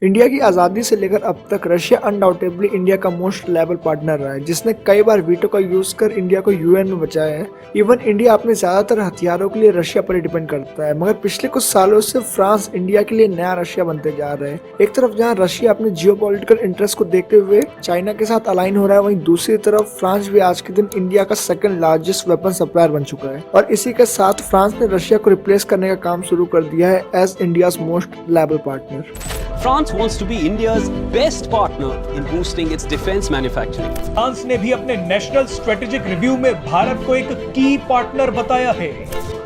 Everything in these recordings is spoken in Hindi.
इंडिया की आज़ादी से लेकर अब तक रशिया अनडाउटेबली इंडिया का मोस्ट रिलायबल पार्टनर रहा है, जिसने कई बार वीटो का यूज कर इंडिया को यूएन में बचाया है। इवन इंडिया अपने ज्यादातर हथियारों के लिए रशिया पर डिपेंड करता है, मगर पिछले कुछ सालों से फ्रांस इंडिया के लिए नया रशिया बनते जा रहे हैं। एक तरफ जहां रशिया अपने जियोपॉलिटिकल इंटरेस्ट को देखते हुए चाइना के साथ अलाइन हो रहा है, वहीं दूसरी तरफ फ्रांस भी आज के दिन इंडिया का सेकंड लार्जेस्ट वेपन सप्लायर बन चुका है। और इसी के साथ फ्रांस ने रशिया को रिप्लेस करने का काम शुरू कर दिया है as India's most reliable partner. France wants to be India's best partner in boosting its defense manufacturing. France ने भी अपने नेशनल स्ट्रेटेजिक रिव्यू में भारत को एक की पार्टनर बताया है।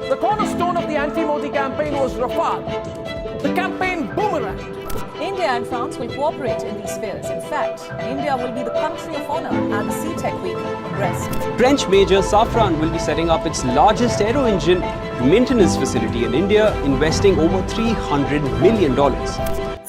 The cornerstone of the anti-Modi campaign was Rafale, the campaign boomerang. India and France will cooperate in these spheres. In fact, India will be the country of honor at the SeaTech Week in Brest. French major Safran will be setting up its largest aero engine maintenance facility in India, investing over $300 million.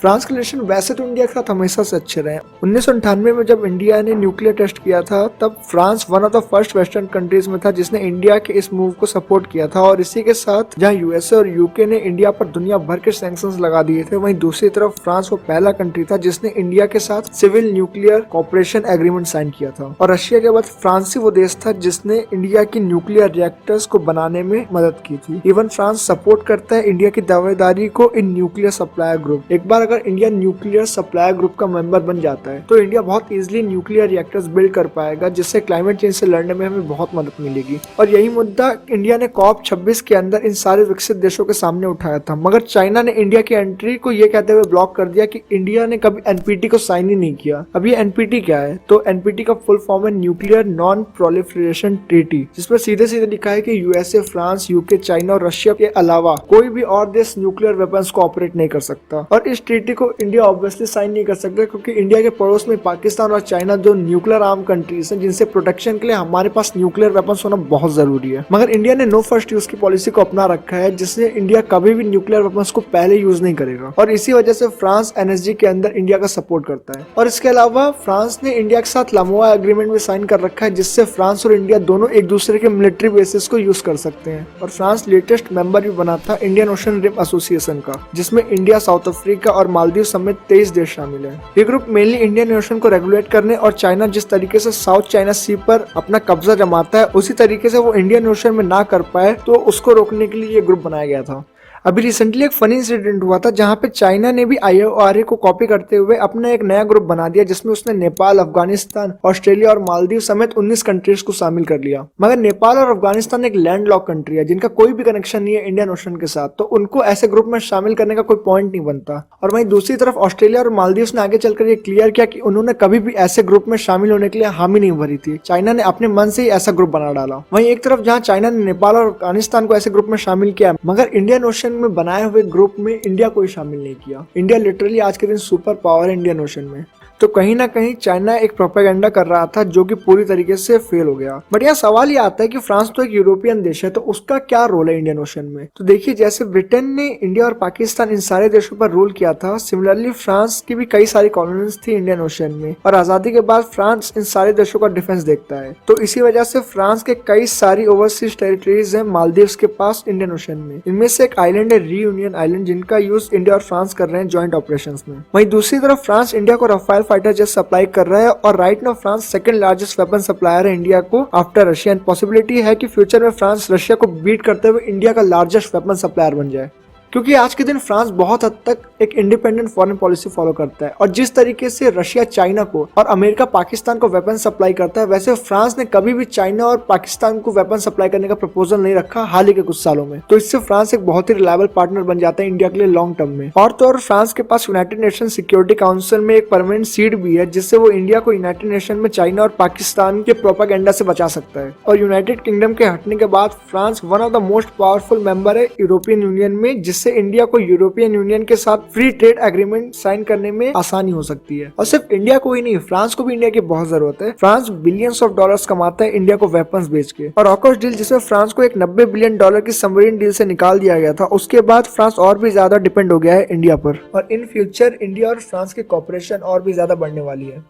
France के रिलेशन वैसे तो इंडिया के साथ हमेशा से अच्छे रहे। 1998 में जब इंडिया ने न्यूक्लियर टेस्ट किया था, तब France one of the first western countries में था जिसने इंडिया के इस मूव को सपोर्ट किया था। और इसी के साथ जहां यूएसए और यूके ने इंडिया पर दुनिया भर के सैंक्शंस लगा दिए थे, वहीं दूसरी तरफ फ्रांस वो पहला कंट्री था जिसने इंडिया के साथ civil nuclear cooperation agreement sign किया था। और रशिया के बाद फ्रांस ही वो देश था जिसने इंडिया की न्यूक्लियर रिएक्टर्स को बनाने में मदद की थी। इवन फ्रांस सपोर्ट करता है इंडिया की दावेदारी को इन न्यूक्लियर सप्लायर ग्रुप। एक बार अगर इंडिया न्यूक्लियर सप्लायर ग्रुप का मेंबर बन जाता है तो इंडिया बहुत इजीली न्यूक्लियर रिएक्टर्स बिल्ड कर पाएगा, जिससे क्लाइमेट चेंज से लड़ने में हमें बहुत मदद मिलेगी। और यही मुद्दा इंडिया ने COP 26 के अंदर इन सारे विकसित देशों के सामने उठाया था, मगर चाइना ने इंडिया की एंट्री को ये कहते हुए ब्लॉक कर दिया कि इंडिया ने कभी एनपीटी को साइन ही नहीं किया। अब ये एनपीटी क्या है? तो एनपीटी का फुल फॉर्म है न्यूक्लियर नॉन प्रोलिफरेशन ट्रीटी, जिसमें सीधे सीधे लिखा है कि यूएसए, फ्रांस, यूके, चाइना और रशिया के अलावा कोई भी और देश न्यूक्लियर वेपन्स को ऑपरेट नहीं कर सकता। और इस ट्रीटी को इंडिया ऑब्वियसली साइन नहीं कर सकता, क्योंकि इंडिया के पड़ोस में पाकिस्तान और चाइना दो न्यूक्लियर आर्म कंट्रीज हैं, जिनसे प्रोटेक्शन के लिए हमारे पास न्यूक्लियर वेपन्स होना बहुत जरूरी है। मगर इंडिया ने नो फर्स्ट यूज की पॉलिसी को अपना रखा है, जिससे इंडिया कभी भी न्यूक्लियर वेपन्स को पहले यूज नहीं करेगा। और इसी वजह से फ्रांस एनएसजी के अंदर इंडिया का सपोर्ट करता है। और इसके अलावा फ्रांस ने इंडिया के साथ लमोआ एग्रीमेंट भी साइन कर रखा है, जिससे फ्रांस और इंडिया दोनों एक दूसरे के मिलिट्री बेसिस को यूज कर सकते हैं। और फ्रांस लेटेस्ट मेंबर भी बना था इंडियन ओशन रिम एसोसिएशन का, जिसमें इंडिया, साउथ अफ्रीका और मालदीव समेत 23 देश शामिल है। ये ग्रुप मेनली इंडियन ओशन को रेगुलेट करने और चाइना जिस तरीके से साउथ चाइना सी पर अपना कब्जा जमाता है, उसी तरीके से वो इंडियन ओशन में ना कर पाए, तो उसको रोकने के लिए ये ग्रुप बनाया गया था। अभी रिसेंटली एक फनी इंसिडेंट हुआ था जहां पे चाइना ने भी IORA को कॉपी करते हुए अपना एक नया ग्रुप बना दिया, जिसमें उसने नेपाल, अफगानिस्तान, ऑस्ट्रेलिया और मालदीव समेत 19 कंट्रीज को शामिल कर लिया। मगर नेपाल और अफगानिस्तान एक लैंडलॉक कंट्री है जिनका कोई भी कनेक्शन नहीं है इंडियन ओशन के साथ, तो उनको ऐसे ग्रुप में शामिल करने का कोई पॉइंट नहीं बनता। और वहीं दूसरी तरफ ऑस्ट्रेलिया और मालदीव ने आगे चलकर ये क्लियर किया कि उन्होंने कभी भी ऐसे ग्रुप में शामिल होने के लिए हामी नहीं भरी थी। चाइना ने अपने मन से ही ऐसा ग्रुप बना डाला। वहीं एक तरफ जहाँ चाइना ने नेपाल और अफगानिस्तान को ऐसे ग्रुप में शामिल किया, मगर इंडियन ओशन में बनाए हुए ग्रुप में इंडिया को शामिल नहीं किया। इंडिया लिटरली आज के दिन सुपर पावर है इंडियन ओशन में। तो कहीं ना कहीं चाइना एक प्रोपेगेंडा कर रहा था जो कि पूरी तरीके से फेल हो गया। बट यहाँ सवाल ये आता है कि फ्रांस तो एक यूरोपियन देश है, तो उसका क्या रोल है इंडियन ओशन में? तो देखिए, जैसे ब्रिटेन ने इंडिया और पाकिस्तान इन सारे देशों पर रूल किया था, सिमिलरली फ्रांस की भी कई सारी कॉलोनीज थी इंडियन ओशन में। और आजादी के बाद फ्रांस इन सारे देशों का डिफेंस देखता है, तो इसी वजह से फ्रांस के कई सारी ओवरसीज टेरिटरीज है मालदीव्स के पास इंडियन ओशन में। इनमें से एक आइलैंड है रीयूनियन आइलैंड, जिनका यूज इंडिया और फ्रांस कर रहे हैं ज्वाइंट ऑपरेशन में। वहीं दूसरी तरफ फ्रांस इंडिया को रफाल फाइटर जेट सप्लाई कर रहा है, और right now France second largest weapon supplier है इंडिया को आफ्टर रशिया। पॉसिबिलिटी है कि फ्यूचर में फ्रांस रशिया को बीट करते हुए इंडिया का लार्जेस्ट वेपन सप्लायर बन जाए, क्योंकि आज के दिन फ्रांस बहुत हद तक एक इंडिपेंडेंट फॉरेन पॉलिसी फॉलो करता है। और जिस तरीके से रशिया चाइना को और अमेरिका पाकिस्तान को वेपन सप्लाई करता है, वैसे फ्रांस ने कभी भी चाइना और पाकिस्तान को वेपन सप्लाई करने का प्रपोजल नहीं रखा हाल ही के कुछ सालों में। तो इससे फ्रांस एक बहुत ही रिलायबल पार्टनर बन जाता है इंडिया के लिए लॉन्ग टर्म में। और तो और फ्रांस के पास यूनाइटेड नेशन सिक्योरिटी काउंसिल में एक परमानेंट सीट भी है, जिससे वो इंडिया को यूनाइटेड नेशन में चाइना और पाकिस्तान के प्रोपेगेंडा से बचा सकता है। और यूनाइटेड किंगडम के हटने के बाद France one of the most powerful member है यूरोपियन यूनियन में, जिससे इंडिया को यूरोपियन यूनियन के साथ फ्री ट्रेड एग्रीमेंट साइन करने में आसानी हो सकती है। और सिर्फ इंडिया को ही नहीं, फ्रांस को भी इंडिया की बहुत जरूरत है। फ्रांस बिलियंस ऑफ डॉलर्स कमाता है इंडिया को वेपन्स बेच के। और ऑकस डील, जिसमें फ्रांस को एक $90 बिलियन की सबमरीन डील से निकाल दिया गया था, उसके बाद फ्रांस और भी ज्यादा डिपेंड हो गया है इंडिया पर। और इन फ्यूचर इंडिया और फ्रांस की कॉपरेशन और भी ज्यादा बढ़ने वाली है।